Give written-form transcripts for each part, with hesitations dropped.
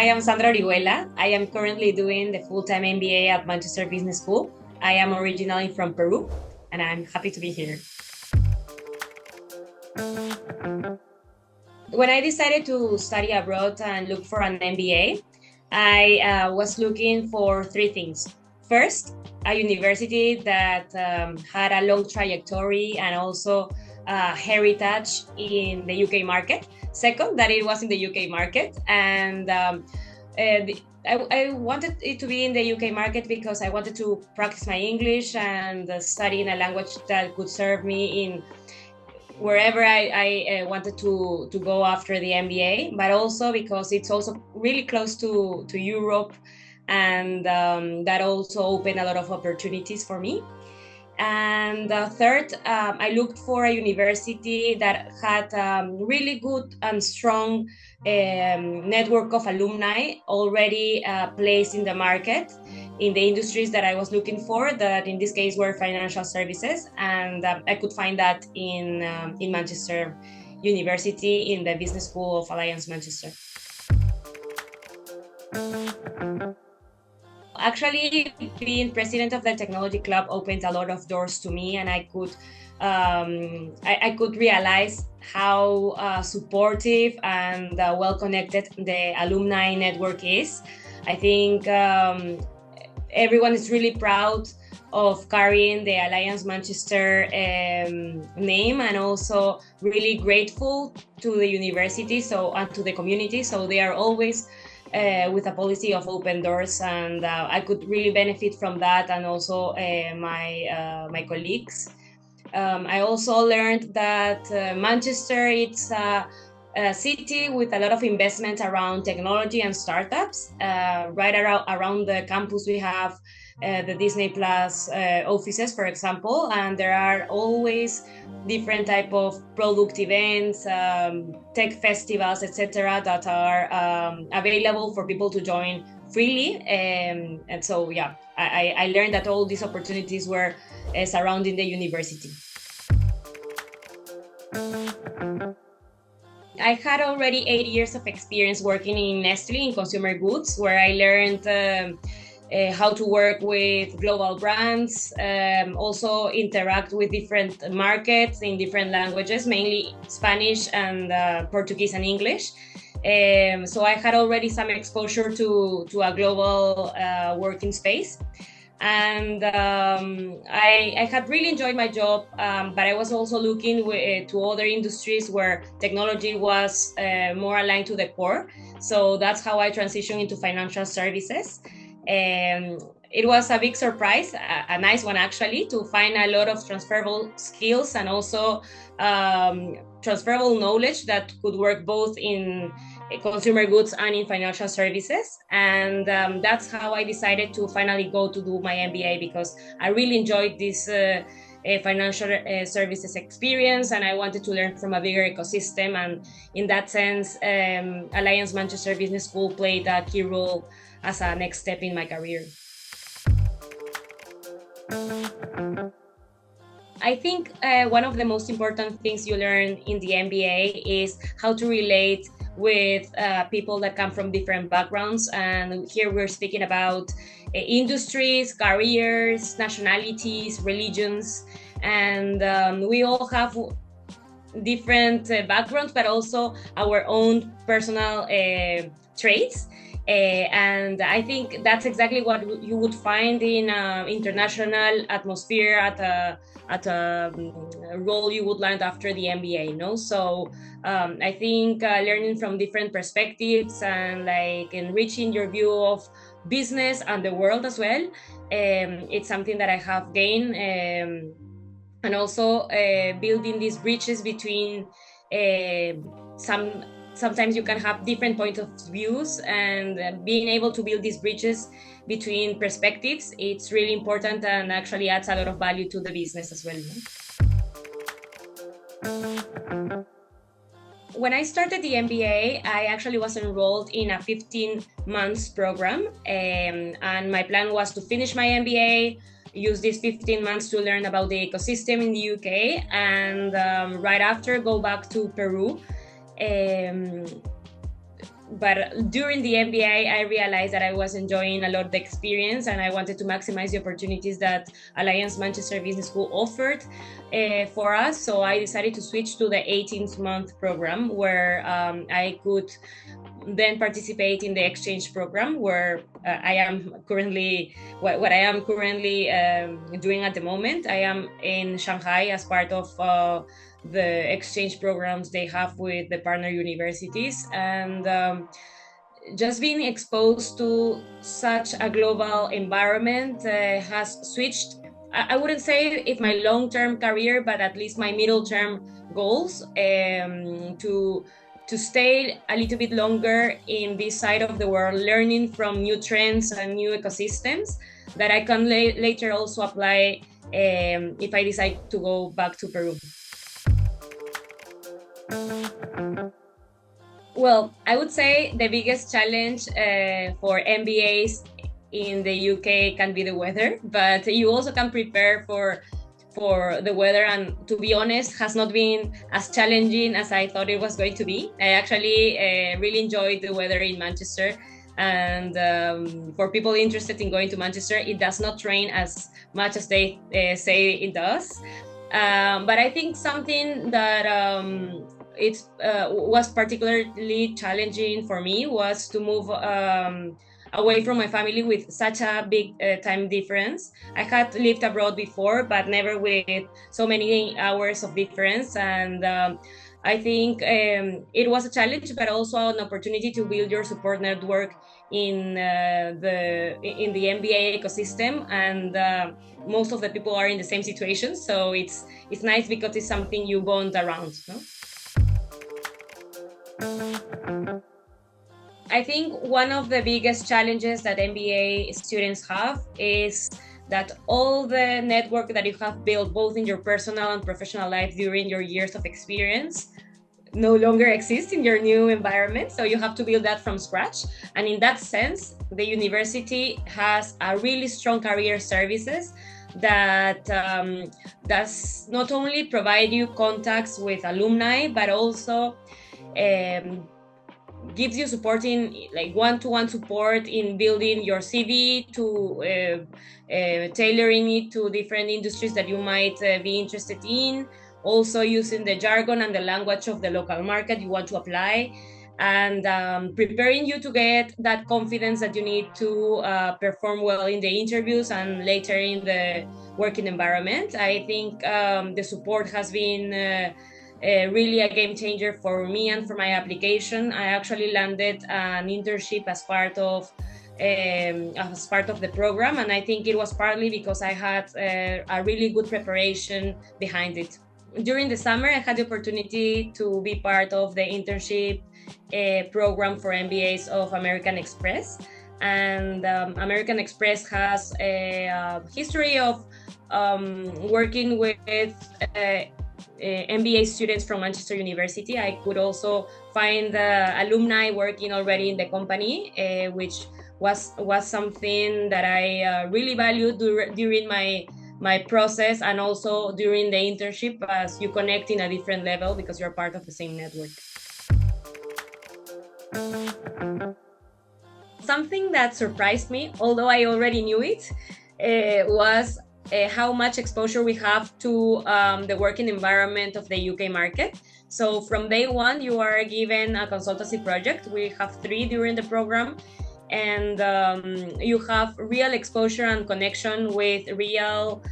am Sandra Orihuela. I am currently doing the full-time MBA at Manchester Business School. I am originally from Peru, and I'm happy to be here. When I decided to study abroad and look for an MBA, I was looking for three things. First, a university that had a long trajectory and also heritage in the UK market. Second, that it was in the UK market. And I wanted it to be in the UK market because I wanted to practice my English and study in a language that could serve me in wherever I wanted to go after the MBA, but also because it's also really close to Europe, and that also opened a lot of opportunities for me. And third, I looked for a university that had really good and strong network of alumni already placed in the market in the industries that I was looking for, that in this case were financial services, and I could find that in Manchester University in the Business School of Alliance Manchester. Actually, being president of the technology club opened a lot of doors to me, and I could realize how supportive and well-connected the alumni network is. I think everyone is really proud of carrying the Alliance Manchester name, and also really grateful to the university and to the community. So they are always with a policy of open doors, and I could really benefit from that, and also my colleagues. I also learned that Manchester, it's a city with a lot of investment around technology and startups. Right around the campus, we have the Disney Plus offices, for example, and there are always different type of product events, tech festivals, etc., that are available for people to join freely. And so, yeah, I learned that all these opportunities were surrounding the university. I had already 8 years of experience working in Nestlé in consumer goods, where I learned how to work with global brands, also interact with different markets in different languages, mainly Spanish and Portuguese and English. So I had already some exposure to a global working space. And I had really enjoyed my job, but I was also looking to other industries where technology was more aligned to the core. So that's how I transitioned into financial services. It was a big surprise, a nice one actually, to find a lot of transferable skills and also transferable knowledge that could work both in consumer goods and in financial services. And that's how I decided to finally go to do my MBA, because I really enjoyed this financial services experience, and I wanted to learn from a bigger ecosystem. And in that sense, Alliance Manchester Business School played a key role as a next step in my career. I think one of the most important things you learn in the MBA is how to relate with people that come from different backgrounds. And here we're speaking about industries, careers, nationalities, religions, and we all have different backgrounds, but also our own personal traits. And I think that's exactly what you would find in international atmosphere at a role you would land after the MBA, no? So I think learning from different perspectives and like enriching your view of business and the world as well, it's something that I have gained, and also building these bridges between sometimes you can have different points of views, and being able to build these bridges between perspectives, it's really important and actually adds a lot of value to the business as well. When I started the MBA, I actually was enrolled in a 15-months program, and my plan was to finish my MBA, use these 15 months to learn about the ecosystem in the UK, and right after go back to Peru. but during the MBA, I realized that I was enjoying a lot the experience, and I wanted to maximize the opportunities that Alliance Manchester Business School offered for us. So I decided to switch to the 18-month program, where I could then participate in the exchange program, where I am currently what I am currently doing at the moment. I am in Shanghai as part of the exchange programs they have with the partner universities, and just being exposed to such a global environment has switched, I wouldn't say it's my long-term career, but at least my middle-term goals, to stay a little bit longer in this side of the world, learning from new trends and new ecosystems that I can later also apply if I decide to go back to Peru. Well, I would say the biggest challenge for MBAs in the UK can be the weather, but you also can prepare for the weather, and to be honest, has not been as challenging as I thought it was going to be. I actually really enjoyed the weather in Manchester, and for people interested in going to Manchester, it does not rain as much as they say it does. But I think something that was particularly challenging for me was to move away from my family with such a big time difference. I had lived abroad before, but never with so many hours of difference. And I think it was a challenge, but also an opportunity to build your support network in the MBA ecosystem. And most of the people are in the same situation, so it's nice because it's something you bond around, no? I think one of the biggest challenges that MBA students have is that all the network that you have built both in your personal and professional life during your years of experience no longer exists in your new environment. So you have to build that from scratch. And in that sense, the university has a really strong career services that does not only provide you contacts with alumni, but also gives you support in like one-to-one support in building your CV, to tailoring it to different industries that you might be interested in, also using the jargon and the language of the local market you want to apply, and preparing you to get that confidence that you need to perform well in the interviews and later in the working environment. I think the support has been really a game changer for me and for my application. I actually landed an internship as part of the program, and I think it was partly because I had a really good preparation behind it. During the summer, I had the opportunity to be part of the internship program for MBAs of American Express, and American Express has a history of working with MBA students from Manchester University. I could also find alumni working already in the company, which was something that I really valued during my process, and also during the internship, as you connect in a different level because you're part of the same network. Something that surprised me, although I already knew it, was how much exposure we have to the working environment of the UK market. So from day one, you are given a consultancy project. We have 3 during the program, and you have real exposure and connection with real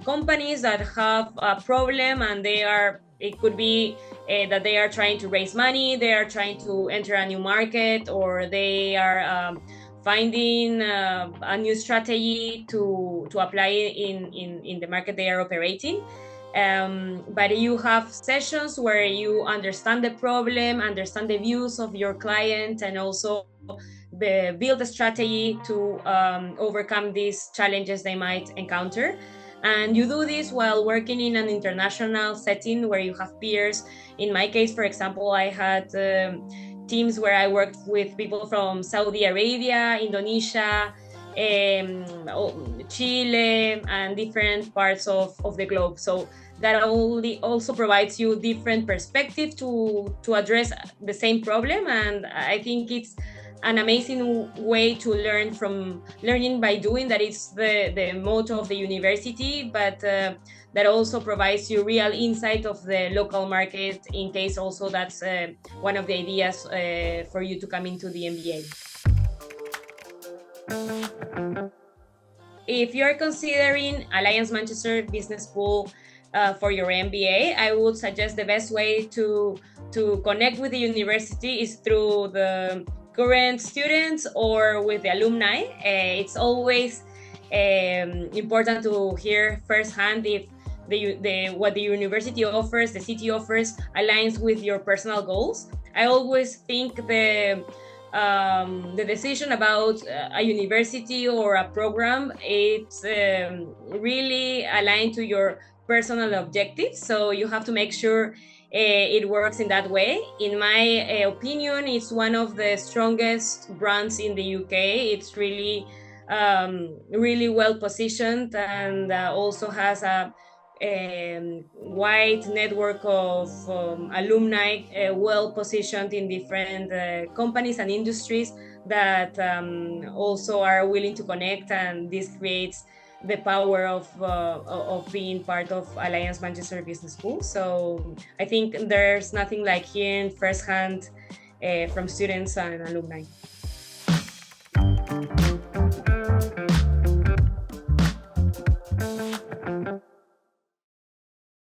companies that have a problem, and it could be that they are trying to raise money, they are trying to enter a new market, or they are finding a new strategy to apply in the market they are operating. But you have sessions where you understand the problem, understand the views of your client, and also build a strategy to overcome these challenges they might encounter. And you do this while working in an international setting where you have peers. In my case, for example, I had teams where I worked with people from Saudi Arabia, Indonesia, Chile, and different parts of the globe. So that only also provides you different perspective to address the same problem. And I think it's an amazing way to learn from learning by doing. That is the motto of the university, but that also provides you real insight of the local market, in case also that's one of the ideas for you to come into the MBA. If you're considering Alliance Manchester Business School for your MBA, I would suggest the best way to connect with the university is through the current students or with the alumni. It's always important to hear firsthand if what the university offers, the city offers, aligns with your personal goals. I always think the decision about a university or a program, it's really aligned to your personal objectives. So you have to make sure it works in that way. In my opinion, it's one of the strongest brands in the UK. It's really, really well positioned, and also has a wide network of alumni well positioned in different companies and industries that also are willing to connect, and this creates the power of being part of Alliance Manchester Business School. So I think there's nothing like hearing firsthand from students and alumni.